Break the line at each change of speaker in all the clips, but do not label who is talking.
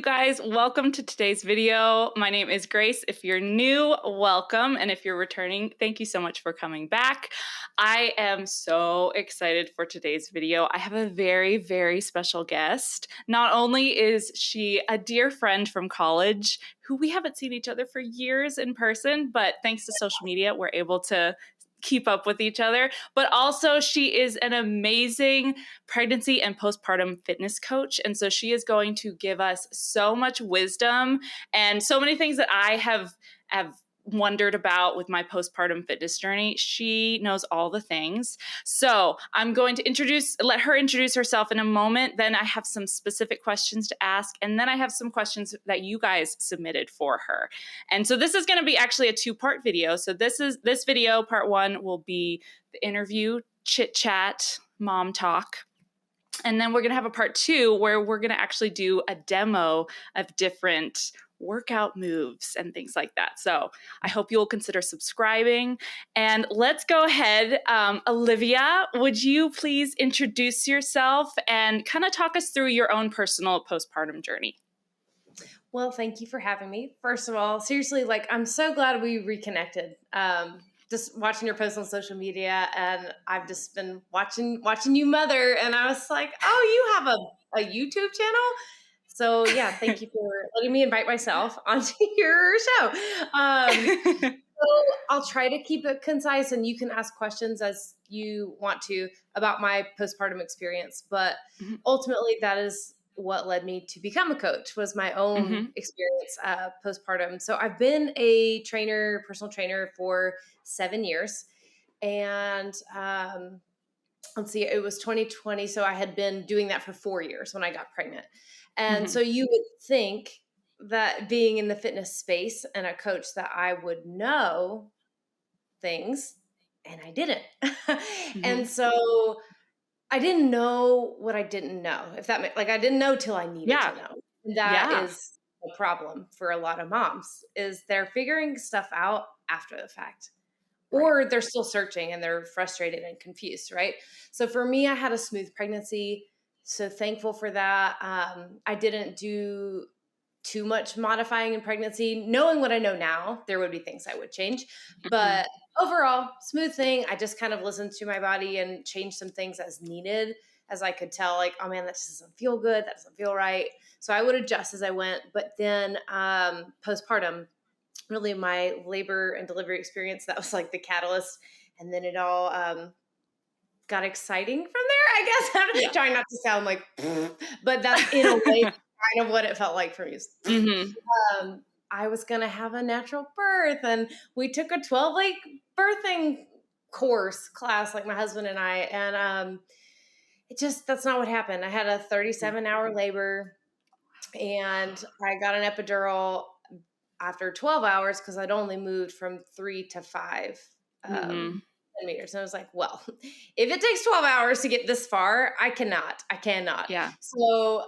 guys, welcome to today's video. My name is Grace. If you're new, welcome. And if you're returning, thank you so much for coming back. I am so excited for today's video. I have a very, very special guest. Not only is she a dear friend from college who we haven't seen each other for years in person, but thanks to social media, we're able to keep up with each other, but also she is an amazing pregnancy and postpartum fitness coach. And so she is going to give us so much wisdom and so many things that I have wondered about with my postpartum fitness journey. She knows all the things. So I'm going to let her introduce herself in a moment. Then I have some specific questions to ask. And then I have some questions that you guys submitted for her. And so this is going to be actually a 2-part video. So this video, part 1, will be the interview, chit chat, mom talk. And then we're going to have a part 2 where we're going to actually do a demo of different workout moves and things like that. So I hope you'll consider subscribing. And let's go ahead. Olivia, would you please introduce yourself and kind of talk us through your own personal postpartum journey?
Well, thank you for having me. First of all, seriously, I'm so glad we reconnected. Just watching your posts on social media, and I've just been watching you mother, and I was like, oh, you have a YouTube channel? So yeah, thank you for letting me invite myself onto your show. So I'll try to keep it concise, and you can ask questions as you want to about my postpartum experience. But ultimately, that is what led me to become a coach, was my own experience postpartum. So I've been a personal trainer for 7 years. And let's see, it was 2020. So I had been doing that for 4 years when I got pregnant. And so you would think that being in the fitness space and a coach that I would know things, and I didn't. And so I didn't know what I didn't know, if that I didn't know till I needed to know. And that is a problem for a lot of moms, is they're figuring stuff out after the fact. Or they're still searching and they're frustrated and confused, right? So for me, I had a smooth pregnancy. So thankful for that. I didn't do too much modifying in pregnancy. Knowing what I know now, there would be things I would change. But overall, smooth thing. I just kind of listened to my body and changed some things as needed, as I could tell, oh man, that just doesn't feel good. That doesn't feel right. So I would adjust as I went. But then postpartum, really my labor and delivery experience, that was the catalyst. And then it all got exciting from there, I guess. I'm trying not to sound but that's in a way kind of what it felt like for me. I was going to have a natural birth, and we took a 12-week birthing class, my husband and I, and that's not what happened. I had a 37-hour labor, and I got an epidural after 12 hours because I'd only moved from 3 to 5 centimeters. And I was like, well, if it takes 12 hours to get this far, I cannot. Yeah. So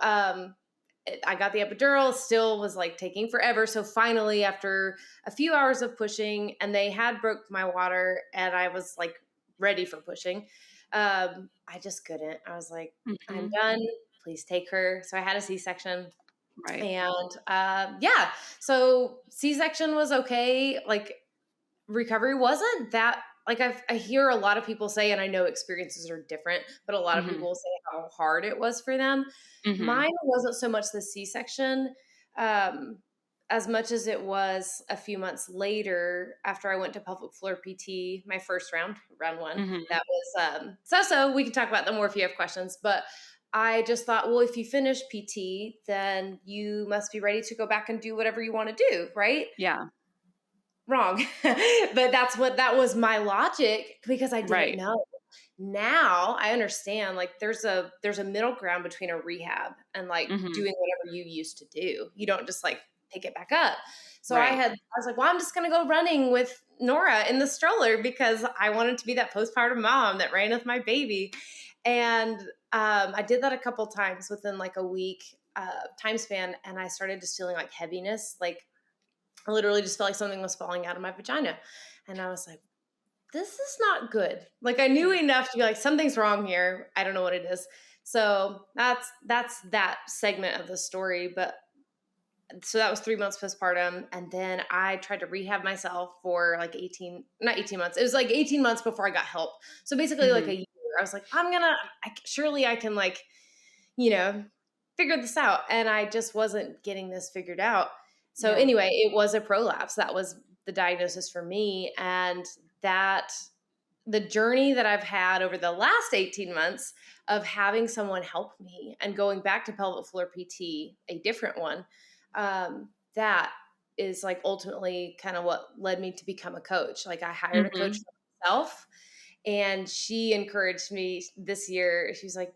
I got the epidural, still was taking forever. So finally, after a few hours of pushing, and they had broke my water, and I was ready for pushing, I just couldn't. I was like, I'm done. Please take her. So I had a C-section. Right. And so C-section was okay. Recovery wasn't that, I hear a lot of people say, and I know experiences are different, but a lot of people say how hard it was for them. Mine wasn't so much the C-section, as much as it was a few months later after I went to pelvic floor PT, my first round 1. That was so we can talk about that more if you have questions. But I just thought, well, if you finish PT, then you must be ready to go back and do whatever you want to do, right?
Yeah.
Wrong. But that was my logic, because I didn't know. Now I understand, there's a middle ground between a rehab and doing whatever you used to do. You don't just pick it back up. So I was like, well, I'm just going to go running with Nora in the stroller because I wanted to be that postpartum mom that ran with my baby. And I did that a couple times within a week time span. And I started just feeling heaviness. I literally just felt like something was falling out of my vagina. And I was like, this is not good. I knew enough to be something's wrong here. I don't know what it is. So that's that segment of the story. But so that was 3 months postpartum. And then I tried to rehab myself for like not 18 months. It was like 18 months before I got help. So basically like
Mm-hmm.
a year. I was like, surely I can like, you know, figure this out. And I just wasn't getting this figured out. So
Yeah.
anyway, it was a prolapse. That was the diagnosis for me. And that the journey that I've had over the last 18 months of having someone help me and going back to pelvic floor PT, a different one, that is like ultimately kind of what led me to become a coach. Like I hired a coach
Mm-hmm.
for myself, and she encouraged me this year. She was like,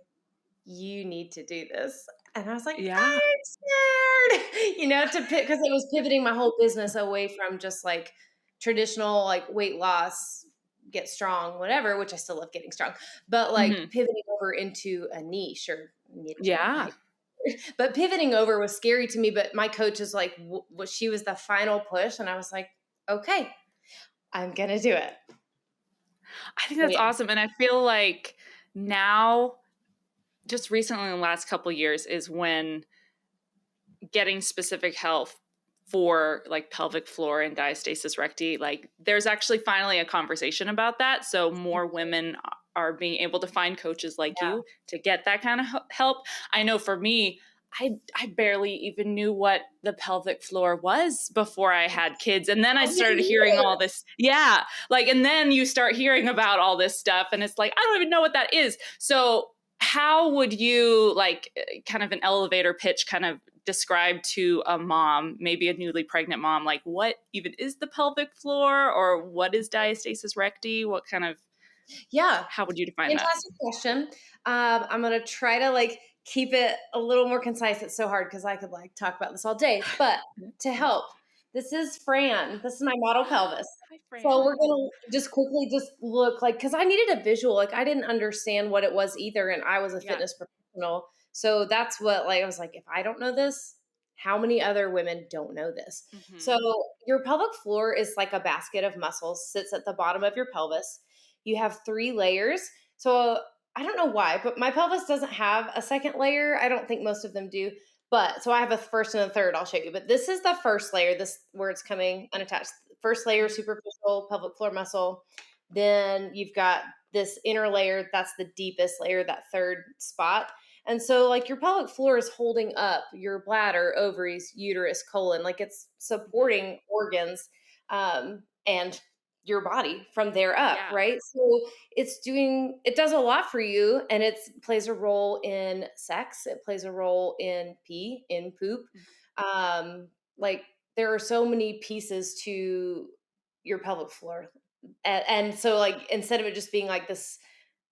you need to do this. And I was like,
Yeah.
I'm scared, to pick, because it was pivoting my whole business away from just like traditional, like weight loss, get strong, whatever, which I still love getting strong, but like
Mm-hmm.
pivoting over into a niche or niche.
Yeah.
But pivoting over was scary to me. But my coach is like, she was the final push. And I was like, okay, I'm going to do it.
I think
So,
that's
yeah.
awesome. And I feel like now, just recently in the last couple of years, is when getting specific help for like pelvic floor and diastasis recti, like there's actually finally a conversation about that. So more women are being able to find coaches like
Yeah.
you to get that kind of help. I know for me, I barely even knew what the pelvic floor was before I had kids. And then I
I
started
didn't
hearing
either.
all this. Yeah. Like, and then you start hearing about all this stuff and it's like, I don't even know what that is. So how would you like kind of an elevator pitch kind of describe to a mom, maybe a newly pregnant mom, like what even is the pelvic floor or what is diastasis recti? What kind of,
Yeah.
how would you define that?
Fantastic question. I'm going to try to like keep it a little more concise. It's so hard because I could like talk about this all day, but to help, this is Fran. This is my model pelvis.
Hi,
So we're
Fran.
going to just quickly just look like, cause I needed a visual. Like I didn't understand what it was either. And I was a
Yeah.
fitness professional. So that's what, like, I was like, if I don't know this, how many other women don't know this?
Mm-hmm.
So your pelvic floor is like a basket of muscles, sits at the bottom of your pelvis. You have 3 layers. So I don't know why, but my pelvis doesn't have a second layer. I don't think most of them do. But so I have a first and a third, I'll show you. But this is the first layer, this where it's coming unattached. First layer, superficial pelvic floor muscle. Then you've got this inner layer, that's the deepest layer, that third spot. And so like your pelvic floor is holding up your bladder, ovaries, uterus, colon, like it's supporting organs and your body from there up,
Yeah.
right? So it does a lot for you, and it plays a role in sex. It plays a role in pee, in poop. Like there are so many pieces to your pelvic floor. And so like instead of it just being like this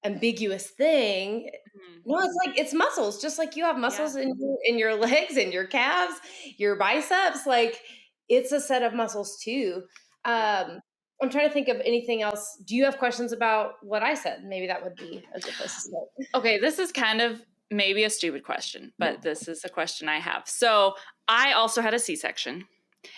ambiguous thing,
Mm-hmm.
no, it's like it's muscles, just like you have
Yeah.
muscles in your legs and your calves, your biceps, like it's a set of muscles too.
Yeah.
Um, I'm trying to think of anything else. Do you have questions about what I said? Maybe that would be a good place to start.
Okay, this is kind of maybe a stupid question, but this is a question I have. So I also had a C-section.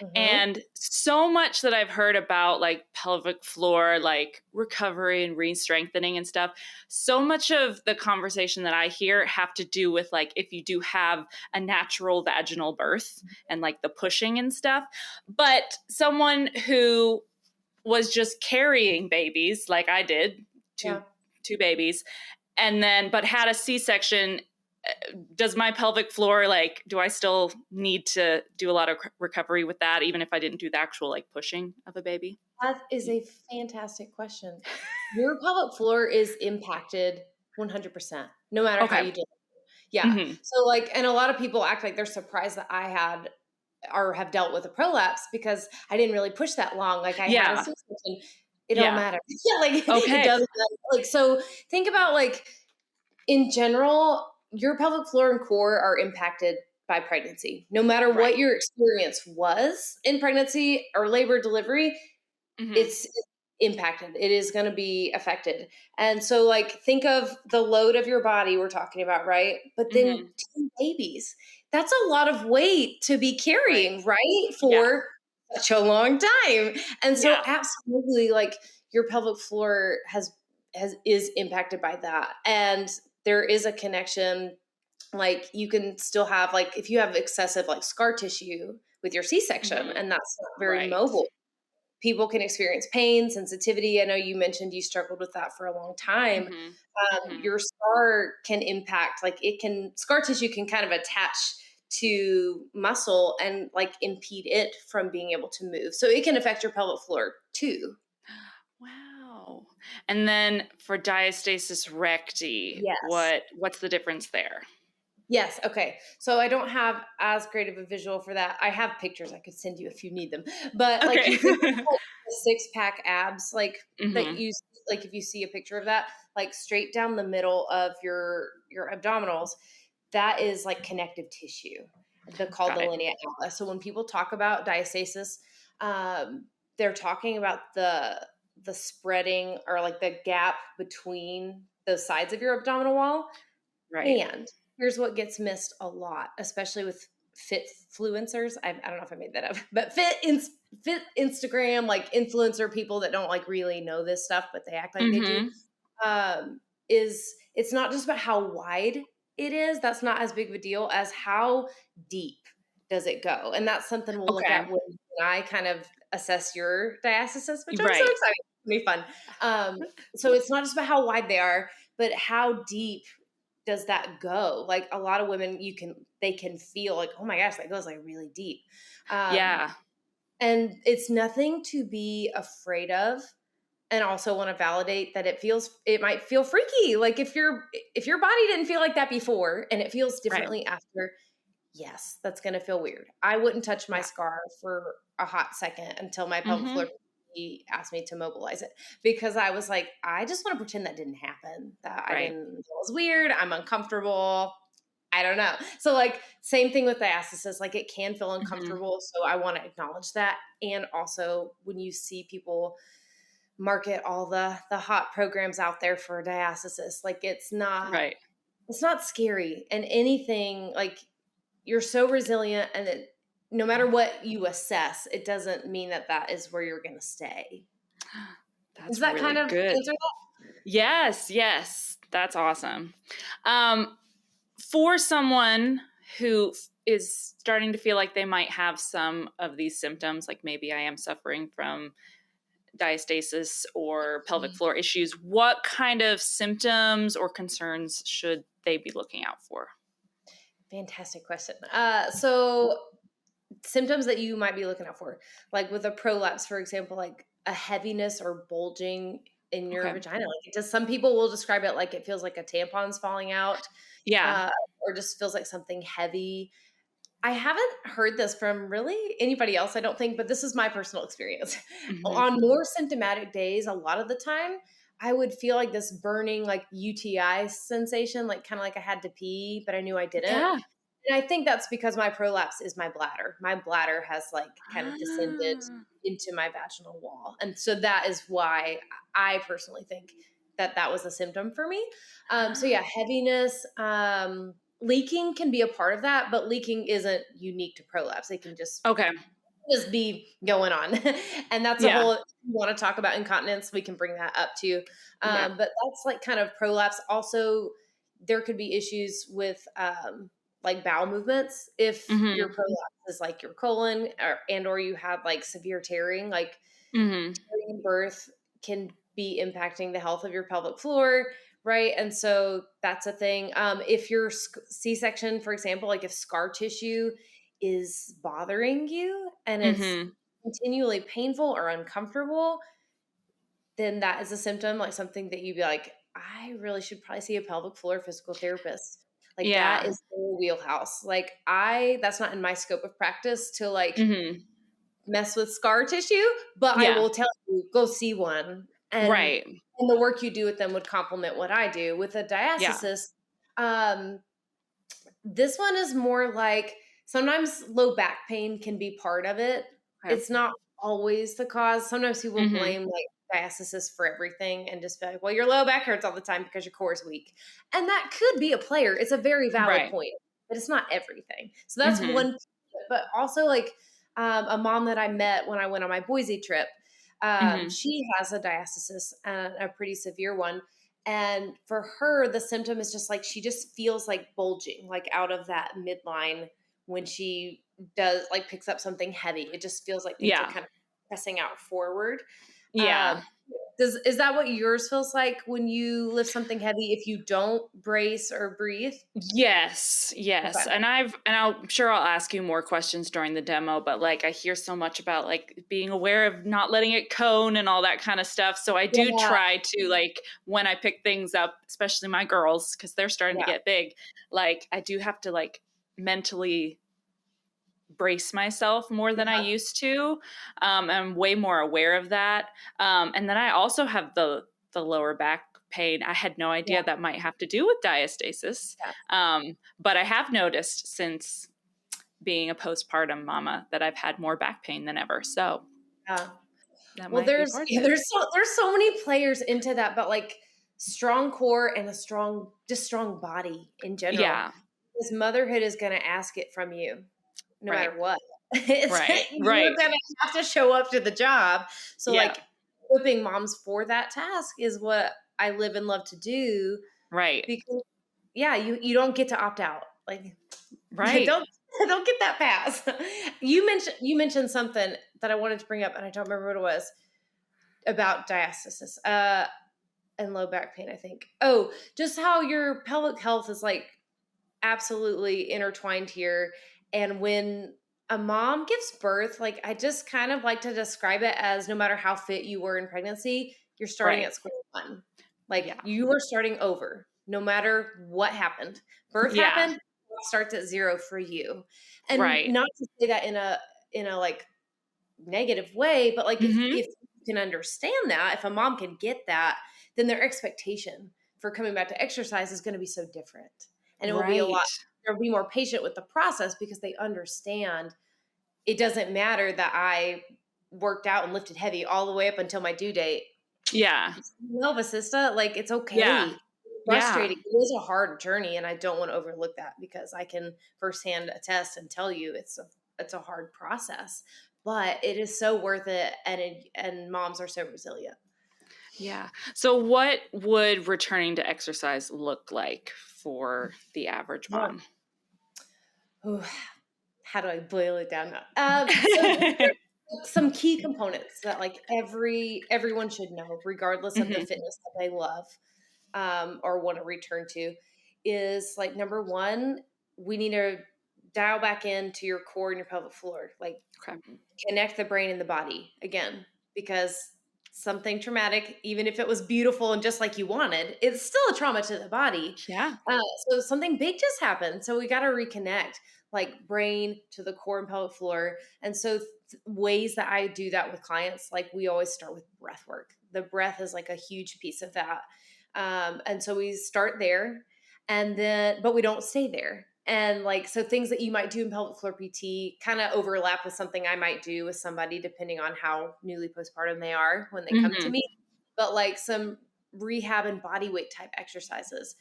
Mhm.
And so much that I've heard about like pelvic floor, like recovery and re-strengthening and stuff, so much of the conversation that I hear have to do with like if you do have a natural vaginal birth and like the pushing and stuff. But someone who was just carrying babies like I did, two
Yeah.
two babies, and then but had a C-section, does my pelvic floor, like, do I still need to do a lot of recovery with that, even if I didn't do the actual like pushing of a baby?
That is a fantastic question. Your pelvic floor is impacted 100%, no matter how
Okay.
you do it. Yeah.
Mm-hmm.
So like, and a lot of people act like they're surprised that I had or have dealt with a prolapse because I didn't really push that long. Like I had a
Yeah.
C-section. It don't
Yeah.
matter. Yeah, like it
Okay.
doesn't matter. Like so think about like in general, your pelvic floor and core are impacted by pregnancy. No matter
Right.
what your experience was in pregnancy or labor delivery,
Mm-hmm.
it's impacted. It is going to be affected. And so like think of the load of your body we're talking about, right? But then
Mm-hmm.
2 babies. That's a lot of weight to be
Right.
carrying, right?
Yeah.
For such a long time. And so
Yeah.
absolutely like your pelvic floor is impacted by that. And there is a connection like you can still have like, if you have excessive like scar tissue with your C-section
Mhm.
and that's not very
Right.
mobile, people can experience pain, sensitivity. I know you mentioned you struggled with that for a long time.
Mhm. Mhm.
Your scar can impact, like scar tissue can kind of attach to muscle and like impede it from being able to move. So it can affect your pelvic floor too.
Wow. And then for diastasis recti,
Yes.
what's the difference there?
Yes. Okay. So I don't have as great of a visual for that. I have pictures I could send you if you need them. But like
Okay.
you think of, like, the six pack abs, like that
Mhm.
you like if you see a picture of that, like straight down the middle of your abdominals, that is like connective tissue. Called
Got
the
it.
linea alba. So when people talk about diastasis, they're talking about the spreading or like the gap between the sides of your abdominal wall.
Right.
And here's what gets missed a lot, especially with fit fluencers. I don't know if I made that up, but fit Instagram, like influencer people that don't like really know this stuff, but they act like they do.
Mhm.
Is it's not just about how wide it is. That's not as big of a deal as how deep does it go. And that's something we'll look
Okay.
at when I kind of assess your diastasis, which I'm so
Right.
excited. It's gonna be fun. So it's not just about how wide they are, but how deep does that go? Like a lot of women, they can feel like, oh my gosh, that goes like really deep. Um,
Yeah.
and it's nothing to be afraid of. And also want to validate that it might feel freaky. Like if your body didn't feel like that before and it feels
Right.
differently after, yes, that's going to feel weird. I wouldn't touch my
Yeah.
scar for a hot second until my pelvic floor
Mhm.
he asked me to mobilize it because I was like, I just want to pretend that didn't happen. That I
Right.
didn't. It was weird. I'm uncomfortable. I don't know. So like same thing with diastasis. Like it can feel
Mhm.
uncomfortable. So I want to acknowledge that. And also when you see people market all the hot programs out there for diastasis, like
Right.
it's not scary and anything like you're so resilient and no matter what you assess, it doesn't mean that that is where you're going to stay. Does
That's
that kind
really
of
good.
answer that?
Yes, yes. That's awesome. Um, for someone who is starting to feel like they might have some of these symptoms, like maybe I am suffering from diastasis or pelvic floor issues, what kind of symptoms or concerns should they be looking out for?
Fantastic question. So symptoms that you might be looking out for, like with a prolapse, for example, like a heaviness or bulging in your
Okay.
vagina. Like it does, some people will describe it like it feels like a tampon's falling out,
Yeah.
uh, or just feels like something heavy. I haven't heard this from really anybody else, I don't think, but this is my personal experience.
Hmm.
On more symptomatic days, a lot of the time, I would feel like this burning, like UTI sensation, like kind of like I had to pee, but I knew I didn't.
Yeah.
And I think that's because my prolapse is my bladder. My bladder has like kind of descended
Ah.
into my vaginal wall. And so that is why I personally think that that was a symptom for me. So yeah, heaviness, leaking can be a part of that, but leaking isn't unique to prolapse. It can
Okay.
just be going on. And that's a
Yeah.
whole, if you want to talk about incontinence, we can bring that up too.
Yeah.
But that's like kind of prolapse. Also, there could be issues with like bowel movements if your
Hmm.
prolapse is like your colon or you have like severe tearing, like
Hmm.
during birth can be impacting the health of your pelvic floor, right? And so that's a thing. If your C-section, for example, like if scar tissue is bothering you and it's
Hmm.
continually painful or uncomfortable, then that is a symptom, like something that you'd be like, I really should probably see a pelvic floor physical therapist. Like that
Yeah.
is their wheelhouse. Like that's not in my scope of practice to like
Hmm.
mess with scar tissue, but I
Yeah.
will tell you, go see one.
Right.
And the work you do with them would complement what I do. With a
Yeah.
diastasis, um, this one is more like sometimes low back pain can be part of it.
Okay.
It's not always the cause. Sometimes people
Hmm.
blame like diastasis for everything and just be like, well, your low back hurts all the time because your core is weak. And that could be a player. It's a very valid
Right.
point, but it's not everything. So that's
Hmm.
one, but also like a mom that I met when I went on my Boise trip,
Hmm.
she has a diastasis and a pretty severe one. And for her, the symptom is just like she just feels like bulging, like out of that midline when she does like picks up something heavy. It just feels like things are
Yeah.
kind of pressing out forward.
Yeah.
Um, is that what yours feels like when you lift something heavy if you don't brace or breathe?
Yes, yes.
Okay.
And I'm sure I'll ask you more questions during the demo, but like I hear so much about like being aware of not letting it cone and all that kind of stuff. So I do
Yeah.
try to like when I pick things up, especially my girls, because they're starting to
Yeah.
get big, like I do have to like mentally brace myself more than I
Yeah.
used to. I'm way more aware of that. And then I also have the lower back pain. I had no
Yeah.
idea that might have to do with diastasis.
Yeah.
But I have noticed since being a postpartum mama that I've had more back pain than ever. So
Yeah.
that
Well,
might be
there's
part of
yeah,
it.
there's so many players into that, but like strong core and a strong body in general.
Yeah.
Because motherhood is going to ask it from you, no
Right.
matter what. It's
Right.
you're
Right.
going to have to show up to the job. So
Yeah.
like equipping moms for that task is what I live and love to do.
Right.
Because yeah, you don't get to opt out. Like
Right.
don't get that pass. You mentioned something that I wanted to bring up, and I don't remember what it was about diastasis and low back pain. I think. Oh, just how your pelvic health is like absolutely intertwined here, and when a mom gives birth, like I just kind of like to describe it as no matter how fit you were in pregnancy, you're starting
Right.
at square one. Like
Yeah.
you are starting over, no matter what happened. Birth
Yeah.
happened, starts at zero for you. And
Right.
not to say that in a like negative way, but like
Mm-hmm.
if you can understand that, if a mom can get that, then their expectation for coming back to exercise is going to be so different. And it will be
Right.
they'll be more patient with the process because they understand it doesn't matter that I worked out and lifted heavy all the way up until my due date.
Yeah.
No, Vasista, like it's
Yeah.
okay.
Yeah.
Frustrating. It is a hard journey, and I don't want to overlook that because I can firsthand attest and tell you it's a hard process, but it is so worth it, and moms are so resilient.
Yeah. So what would returning to exercise look like for the average
Yeah.
mom?
Ooh, how do I boil it down? So some key components that like everyone should know, regardless of the
Hmm.
fitness that they love or want to return to, is like number one, we need to dial back into your core and your pelvic floor, like
Okay.
connect the brain and the body again, because something traumatic, even if it was beautiful and just like you wanted, it's still a trauma to the body.
Yeah.
Uh, so something big just happened. So we got to reconnect, like brain to the core and pelvic floor. And so ways that I do that with clients, like we always start with breath work. The breath is like a huge piece of that. And so we start there and then, but we don't stay there. And like, so things that you might do in pelvic floor PT kind of overlap with something I might do with somebody, depending on how newly postpartum they are when they come to
Hmm.
me. But like some rehab and body weight type exercises,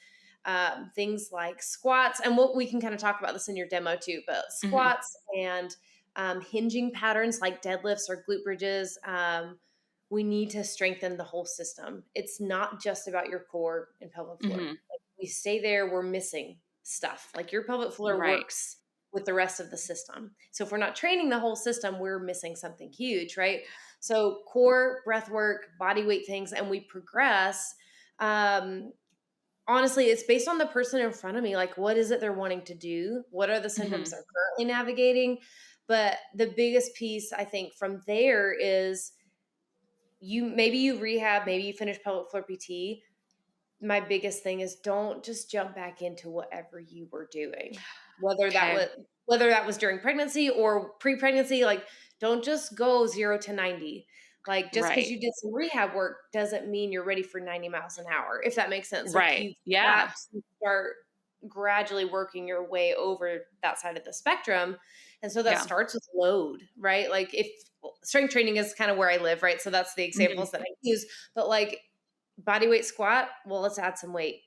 things like squats. And what we can kind of talk about this in your demo too, but
Hmm.
squats and hinging patterns like deadlifts or glute bridges. We need to strengthen the whole system. It's not just about your core and pelvic floor.
Hmm.
Like we stay there, we're missing stuff. Like your pelvic floor
Right.
works with the rest of the system. So if we're not training the whole system, we're missing something huge, right? So core, breath work, body weight things, and we progress. Um, Honestly, it's based on the person in front of me. Like, what is it they're wanting to do? What are the symptoms
Hmm.
they're currently navigating? But the biggest piece, I think, from there is you rehab, maybe you finish pelvic floor PT. My biggest thing is don't just jump back into whatever you were doing, whether that
Okay.
was whether that was during pregnancy or pre-pregnancy. Like, don't just go 0 to 90. Like, just because
Right.
you did some rehab work doesn't mean you're ready for 90 miles an hour, if that makes sense. Like,
Right.
you've got
Yeah.
to start gradually working your way over that side of the spectrum. And so that
Yeah.
starts with load, right? Like, if strength training is kind of where I live, right? So that's the
Hmm.
examples that I use. But like body weight squat, well, let's add some weight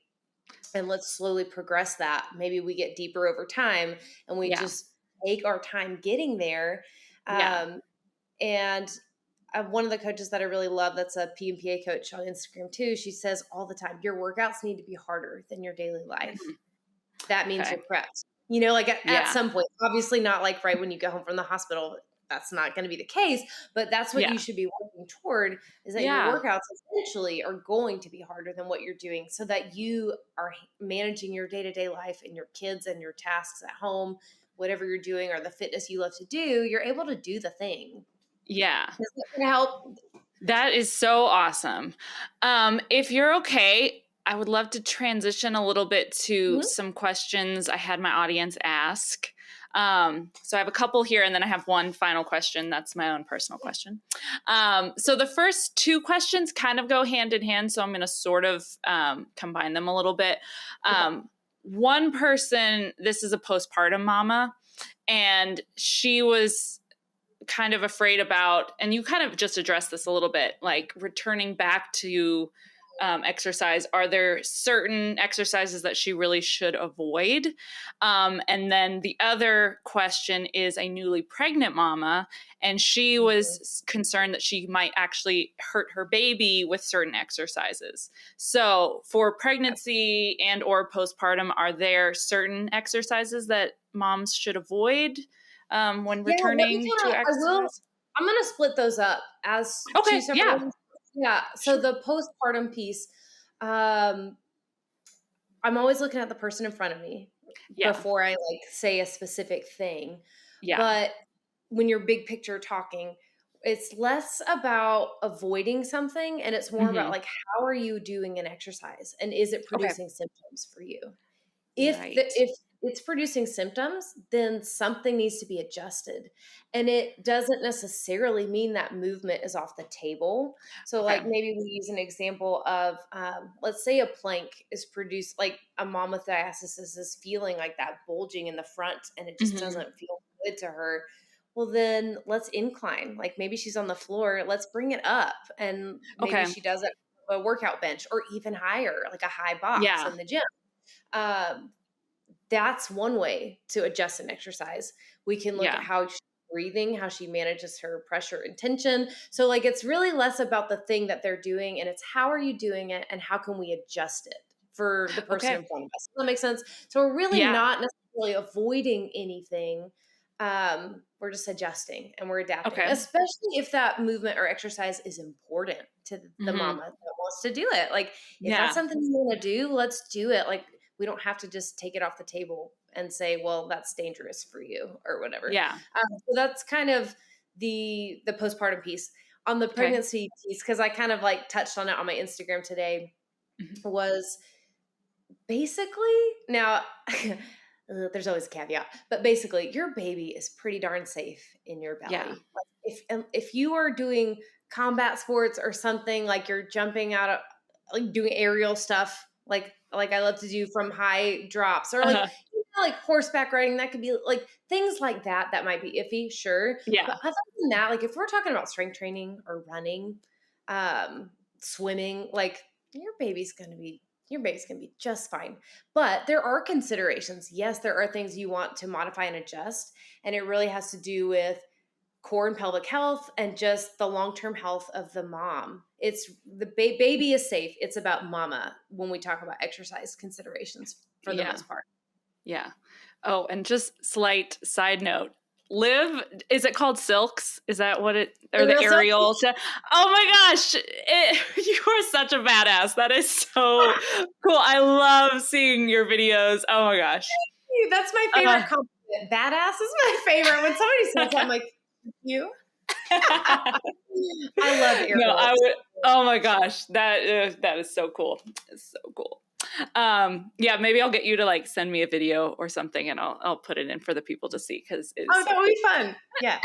and let's slowly progress that. Maybe we get deeper over time and we
Yeah.
just take our time getting there.
Yeah.
Um, and one of the coaches that I really love, that's a PMPA coach on Instagram too. She says all the time, your workouts need to be harder than your daily life.
Mhm.
That means
Okay.
you're prepped. You know, like at
Yeah.
some point, obviously not like right when you go home from the hospital. That's not going to be the case, but that's what
Yeah.
you should be working toward, is that your
Yeah.
workouts essentially are going to be harder than what you're doing, so that you are managing your day-to-day life and your kids and your tasks at home, whatever you're doing, or the fitness you love to do, you're able to do the thing.
Yeah.
Is that going to help?
That is so awesome. If you're okay, I would love to transition a little bit to
Mhm.
some questions I had my audience ask. So I have a couple here, and then I have one final question. That's my own personal question. So the first two questions kind of go hand in hand, so I'm going to sort of combine them a little bit.
Okay.
One person, this is a postpartum mama, and she was kind of afraid about, and you kind of just addressed this a little bit, like returning back to exercise. Are there certain exercises that she really should avoid? And then the other question is a newly pregnant mama, and she was concerned that she might actually hurt her baby with certain exercises. So for pregnancy and or postpartum, are there certain exercises that moms should avoid when
Yeah, let me
returning to exercise?
I'm going to split those up as two
Okay,
separate
yeah,
ones. Yeah. So
sure.
the postpartum piece, um, I'm always looking at the person in front of me
Yeah,
before I like say a specific thing.
yeah.
But when you're big picture talking, it's less about avoiding something and it's more about
Hmm.
like, how are you doing an exercise and is it
Okay,
producing symptoms for you?
right.
If it's producing symptoms, then something needs to be adjusted. And it doesn't necessarily mean that movement is off the table. So
Okay.
like maybe we use an example of let's say a plank is produced, like a mom with diastasis is feeling like that bulging in the front and it just
Hmm.
doesn't feel good to her. Well, then let's incline. Like maybe she's on the floor, let's bring it up, and maybe
Okay.
she does it a workout bench or even higher, like a high box
Yeah.
in the gym. um, that's one way to adjust an exercise. We can look at
Yeah.
how she's breathing, how she manages her pressure and tension. So like it's really less about the thing that they're doing and it's how are you doing it and how can we adjust it for the person
Okay.
in front of us. Does that make sense? So we're really
Yeah.
not necessarily avoiding anything. We're just adjusting and we're adapting,
Okay.
especially if that movement or exercise is important to the
Hmm.
mama that wants to do it. Like if that's
Yeah.
something you want to do, let's do it. Like we don't have to just take it off the table and say, well, that's dangerous for you or whatever.
Yeah.
So that's kind of the postpartum piece. On the
Okay.
pregnancy piece, because I kind of like touched on it on my Instagram today,
Mhm.
was basically now there's always a caveat, but basically your baby is pretty darn safe in your
Yeah.
belly. Like if you are doing combat sports or something, like you're jumping out of, like doing aerial stuff, like I love to do from high drops, or like
Uh-huh.
like horseback riding, that could be like things like that that might be iffy, sure.
Yeah.
But other than that, like if we're talking about strength training or running, swimming, like your baby's gonna be just fine. But there are considerations. Yes, there are things you want to modify and adjust, and it really has to do with core and pelvic health and just the long-term health of the mom. It's the baby is safe. It's about mama when we talk about exercise considerations for the
Yeah.
most part.
Yeah. Oh, and just slight side note. Is it called Silks? Is that what it, or
The
the
real self.
Ariel? Oh my gosh. You are such a badass. That is so cool. I love seeing your videos. Oh my gosh.
That's my
Uh,
favorite compliment. Badass is my favorite. When somebody says that, I'm like, you. I love
no,
Ariel.
I would. Oh my gosh, that is so cool. It's so cool. Yeah, maybe I'll get you to like send me a video or something, and I'll put it in for the people to see because it's
Oh,
so
that would be fun. Yeah.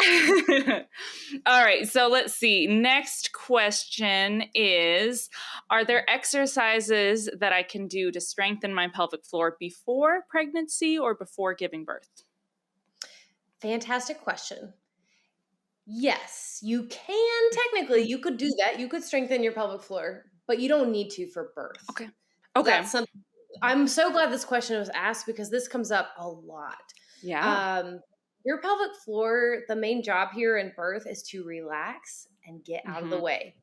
cool. All right, so let's see. Next question is: are there exercises that I can do to strengthen my pelvic floor before pregnancy or before giving birth?
Fantastic question. Yes, you can technically, you could do that. You could strengthen your pelvic floor, but you don't need to for birth.
Okay.
So
Okay.
that's something I'm so glad this question was asked because this comes up a lot.
Yeah.
Your pelvic floor, the main job here in birth is to relax and get out of the
Mm-hmm.
way.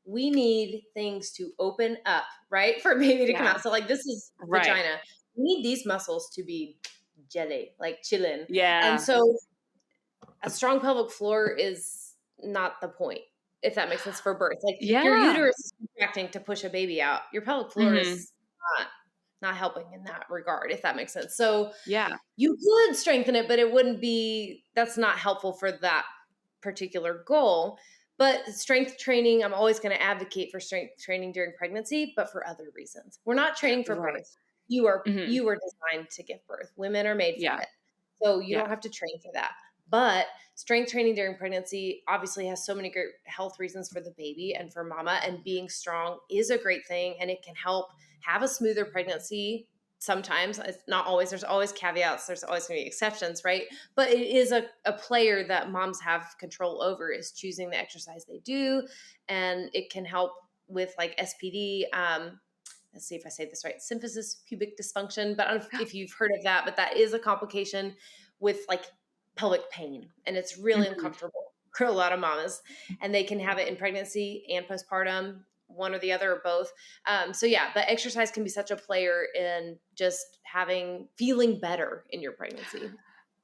We need things to open up, right? For baby to come
Yeah.
out. So like this is
Right.
vagina. We need these muscles to be jelly, like chillin'. And
Yeah.
so a strong pelvic floor is not the point, if that makes sense for birth. Like your
Yeah.
uterus is contracting to push a baby out. Your pelvic floor
Mm-hmm.
is not helping in that regard, if that makes sense. So
Yeah.
you could strengthen it, but it wouldn't be, that's not helpful for that particular goal. But strength training, I'm always going to advocate for strength training during pregnancy, but for other reasons. We're not training for
Right.
birth. You are
Mm-hmm.
you are designed to give birth. Women are made for
Yeah.
it. So you
Yeah.
don't have to train for that. But strength training during pregnancy obviously has so many great health reasons for the baby and for mama, and being strong is a great thing, and it can help have a smoother pregnancy. Sometimes it's not always, there's always caveats, there's always going to be exceptions, right? But it is a player that moms have control over, is choosing the exercise they do, and it can help with like SPD. Let's see if I say this right, symphysis pubic dysfunction, but I don't know if you've heard of that, but that is a complication with like pelvic pain, and it's really
Mm-hmm.
uncomfortable for a lot of mamas, and they can have it in pregnancy and postpartum, one or the other or both. So yeah, but exercise can be such a player in just feeling better in your pregnancy.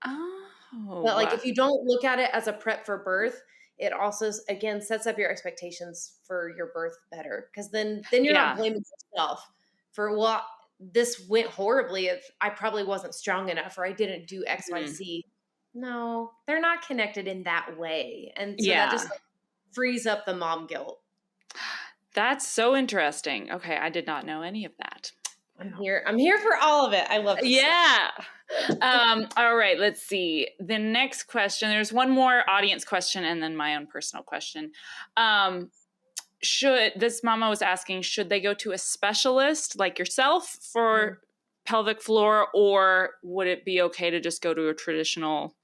But like
Oh.
if you don't look at it as a prep for birth, it also again sets up your expectations for your birth better, because then you're not
Yeah.
blaming yourself for, well, this went horribly if I probably wasn't strong enough or I didn't do
Mhm.
XYZ. No, they're not connected in that way. And so that just
Yeah.
like, frees up the mom guilt.
That's so interesting. Okay, I did not know any of that. Wow.
I'm here for all of it. I love this stuff.
Yeah. All right, let's see. The next question, there's one more audience question and then my own personal question. This mama was asking, should they go to a specialist like yourself for pelvic floor, or would it be okay to just go to a traditional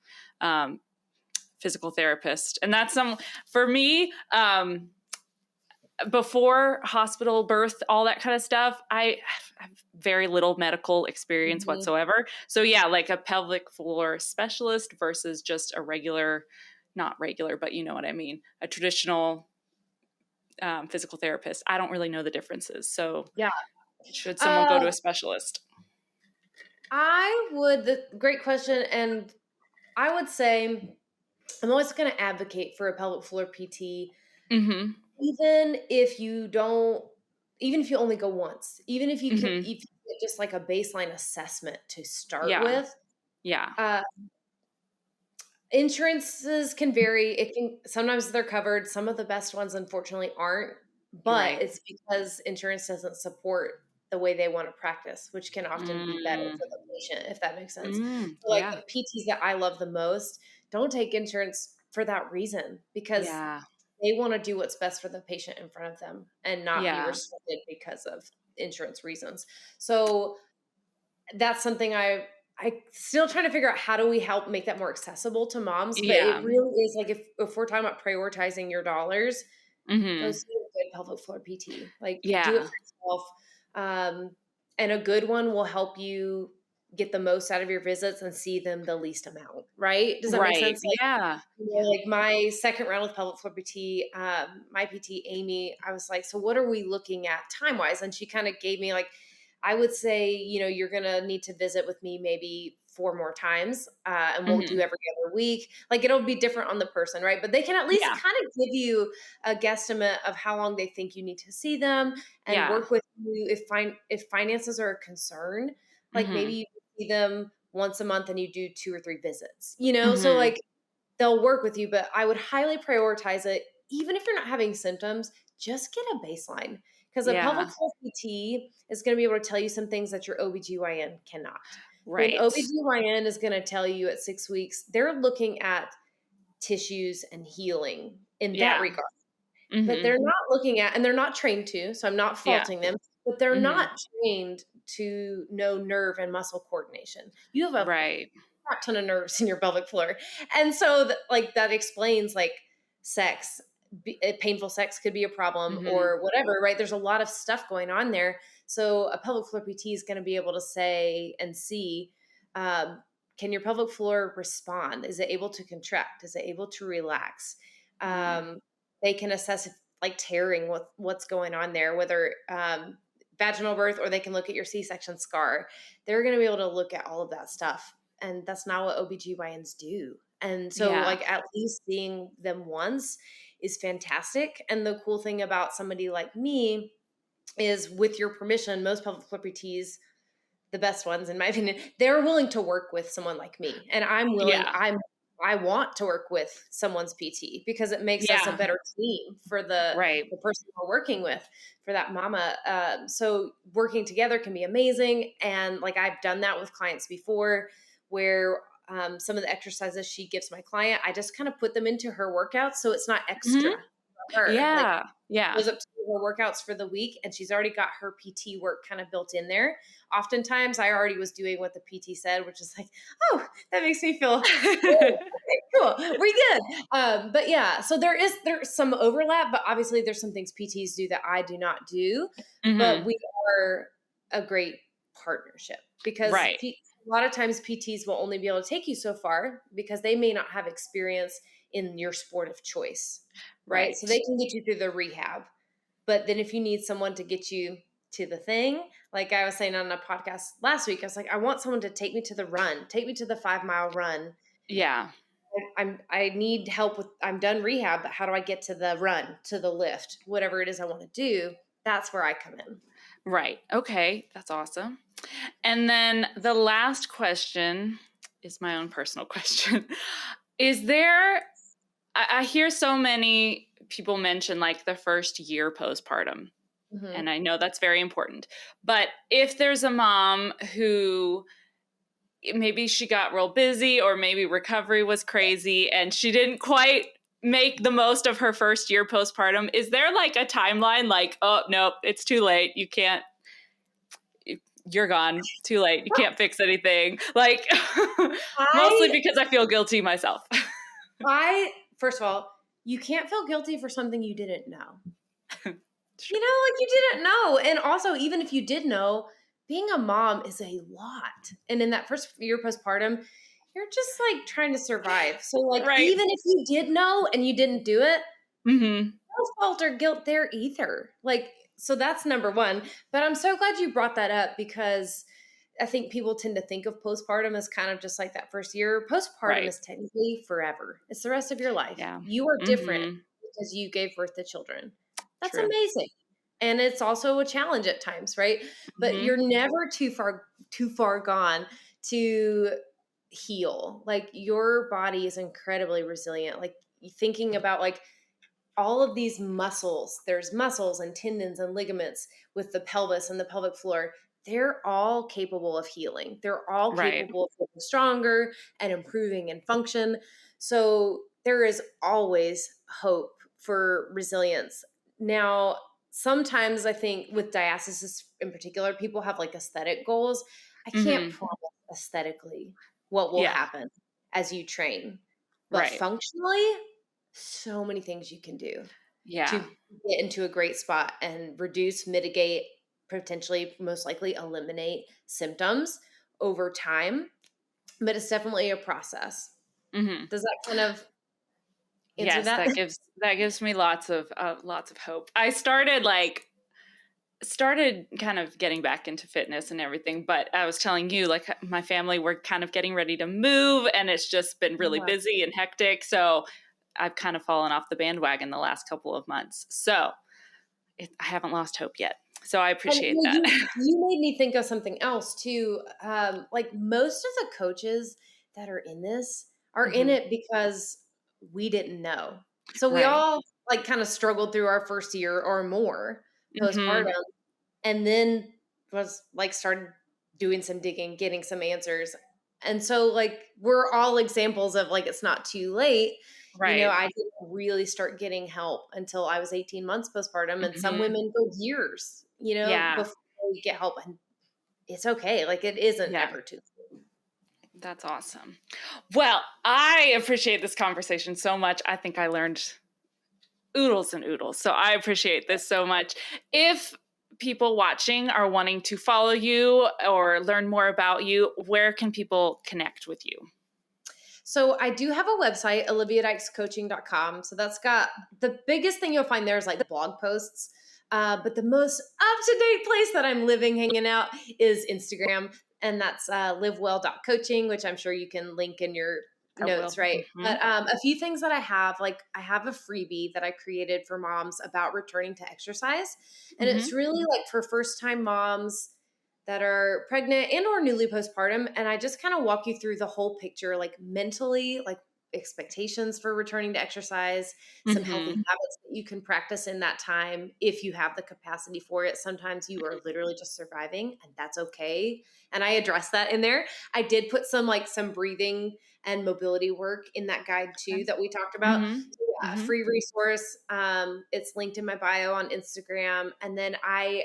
physical therapist? And that's for me, before hospital birth, all that kind of stuff, I have very little medical experience
Mhm.
whatsoever. So yeah, like a pelvic floor specialist versus just a regular, not regular, but you know what I mean, a traditional physical therapist. I don't really know the differences. So
Yeah.
should someone go to
Uh,
a specialist?
Great question. And I would say I'm always going to advocate for a pelvic floor PT,
Mm-hmm.
even if you only go once, even if
Mm-hmm.
if you get just like a baseline assessment to start
Yeah.
with.
Yeah.
Uh, Insurances can vary. Sometimes they're covered. Some of the best ones, unfortunately, aren't.
You're
But
right.
it's because insurance doesn't support the way they want to practice, which can often be better
Mm.
for the patient, if that makes sense.
Mm.
So like
Yeah.
the PTs that I love the most don't take insurance for that reason, because
Yeah.
they want to do what's best for the patient in front of them and not be
Yeah.
restricted because of insurance reasons. So that's something I still trying to figure out, how do we help make that more accessible to moms? But
Yeah.
it really is like, if we're talking about prioritizing your dollars, go
Mm-hmm.
see a good pelvic floor PT. Like do it
Yeah.
for yourself. And a good one will help you get the most out of your visits and see them the least amount. Right? Does that make
Right.
sense? Like,
Yeah.
like my second round with pelvic floor PT, my PT Amy, I was like, so what are we looking at time wise? And she kind of gave me like, I would say, you're gonna need to visit with me maybe 4 more times, and we'll do
Mm-hmm.
every other week. Like it'll be different on the person, right? But they can at least
Yeah.
kind of give you a guesstimate of how long they think you need to see them, and
Yeah.
work with you if finances are a concern. Like maybe
Mm-hmm.
you see them once a month and you do 2 or 3 visits. So
Mm-hmm.
like they'll work with you, but I would highly prioritize it. Even if you're not having symptoms, just get a baseline, because a pelvic
Yeah.
floor PT is going to be able to tell you some things that your OBGYN cannot. So an
Right.
OBGYN is going to tell you at 6 weeks, they're looking at tissues and healing in that
Yeah.
regard. But
Mm-hmm.
they're not looking at, and they're not trained to, so I'm not
Yeah.
faulting them, but they're
Mm-hmm.
not trained to know nerve and muscle coordination. You have a
Right.
crap ton of nerves in your pelvic floor. And so like that explains like sex, painful sex could be a problem
Mm-hmm.
or whatever, right? There's a lot of stuff going on there. So a pelvic floor PT is going to be able to say and see, um, can your pelvic floor respond? Is it able to contract? Is it able to relax?
Mm.
Um, they can assess if, like tearing, what's going on there, whether vaginal birth, or they can look at your C-section scar. They're going to be able to look at all of that stuff. And that's not what OBGYNs do. And so
Yeah.
like at least seeing them once is fantastic. And the cool thing about somebody like me is, with your permission, most pelvic floor PTs, the best ones in my opinion, they're willing to work with someone like me. And I'm willing,
Yeah.
I want to work with someone's PT because it makes us a
Yeah.
better team for the
Right.
person we're working with, for that mama. So working together can be amazing. And like I've done that with clients before, where some of the exercises she gives my client, I just kind of put them into her workouts, so it's not extra for her. Like,
Yeah. Yeah.
goes up to her workouts for the week, and she's already got her PT work kind of built in there. Oftentimes I already was doing what the PT said, which is like, oh, that makes me feel cool. We're good. But yeah, so there's some overlap, but obviously there's some things PTs do that I do not do, but we are a great partnership, because
Right.
a lot of times PTs will only be able to take you so far because they may not have experience in your sport of choice. Right. So they can get you through the rehab. But then if you need someone to get you to the thing, like I was saying on a podcast last week, I was like, I want someone to take me to the run, take me to the 5-mile run.
Yeah.
I need help with, I'm done rehab, but how do I get to the run, to the lift, whatever it is I want to do? That's where I come in.
Right. Okay. That's awesome. And then the last question is my own personal question. Is there, I hear so many people mention like the first year postpartum, and I know that's very important. But if there's a mom who maybe she got real busy, or maybe recovery was crazy and she didn't quite make the most of her first year postpartum, is there like a timeline like, oh, nope, it's too late. You can't, you're gone. Too late. You can't fix anything. Like, mostly because I feel guilty myself.
First of all, you can't feel guilty for something you didn't know. Like you didn't know. And also, even if you did know, being a mom is a lot. And in that first year postpartum, you're just like trying to survive. So like, even if you did know and you didn't do it, no fault or guilt there either. Like, so that's number one. But I'm so glad you brought that up, because I think people tend to think of postpartum as kind of just like that first year. Postpartum is technically forever. It's the rest of your life. Yeah. You are different because you gave birth to children. That's amazing. And it's also a challenge at times, right? But you're never too far gone to heal. Like, your body is incredibly resilient. Like, thinking about like all of these muscles, there's muscles and tendons and ligaments with the pelvis and the pelvic floor. They're all capable of healing. They're all capable of getting stronger and improving in function. So there is always hope for resilience. Now, sometimes I think with diastasis in particular, people have like aesthetic goals. I can't promise aesthetically what will happen as you train. But functionally, so many things you can do to get into a great spot and reduce, mitigate, potentially, most likely eliminate symptoms over time. But it's definitely a process. Does that kind of answer that?
that gives me lots of hope. I started kind of getting back into fitness and everything, but I was telling you, like, my family, we're kind of getting ready to move, and it's just been really busy and hectic. So I've kind of fallen off the bandwagon the last couple of months. So I haven't lost hope yet. So I appreciate that.
You made me think of something else too. Like, most of the coaches that are in this are in it because we didn't know. So we all like kind of struggled through our first year or more postpartum, and then was like started doing some digging, getting some answers. And so like, we're all examples of like, it's not too late. I didn't really start getting help until I was 18 months postpartum, and some women go years, before you get help. And it's okay. Like, it isn't ever too late.
That's awesome. Well, I appreciate this conversation so much. I think I learned oodles and oodles. So I appreciate this so much. If people watching are wanting to follow you or learn more about you, where can people connect with you?
So I do have a website, oliviadykescoaching.com. So that's got the biggest thing you'll find there is like blog posts. But the most up-to-date place that I'm living, hanging out is Instagram. And that's livewell.coaching, which I'm sure you can link in your
I will.
notes, right?
Mm-hmm.
But a few things that I have, like I have a freebie that I created for moms about returning to exercise. And it's really like for first-time moms that are pregnant and or newly postpartum. And I just kind of walk you through the whole picture, like mentally, like expectations for returning to exercise, some healthy habits that you can practice in that time if you have the capacity for it. Sometimes you are literally just surviving, and that's okay. And I address that in there. I did put some breathing and mobility work in that guide too that we talked about. A free resource. It's linked in my bio on Instagram. And then I'm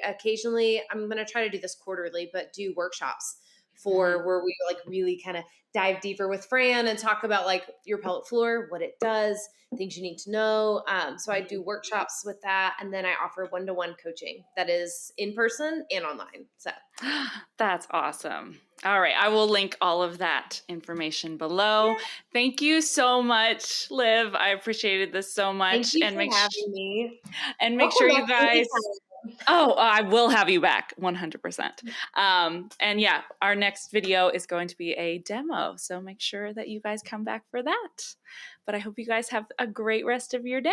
going to try to do this quarterly, but do workshops for where we like really kind of dive deeper with Fran and talk about like your pelvic floor, what it does, things you need to know. So I do workshops with that. And then I offer one-to-one coaching that is in person and online. So
that's awesome. All right. I will link all of that information below. Yeah. Thank you so much, Liv. I appreciated this so much.
Thank you for having me.
And make sure you guys... I will have you back 100%. And yeah, our next video is going to be a demo. So make sure that you guys come back for that. But I hope you guys have a great rest of your day.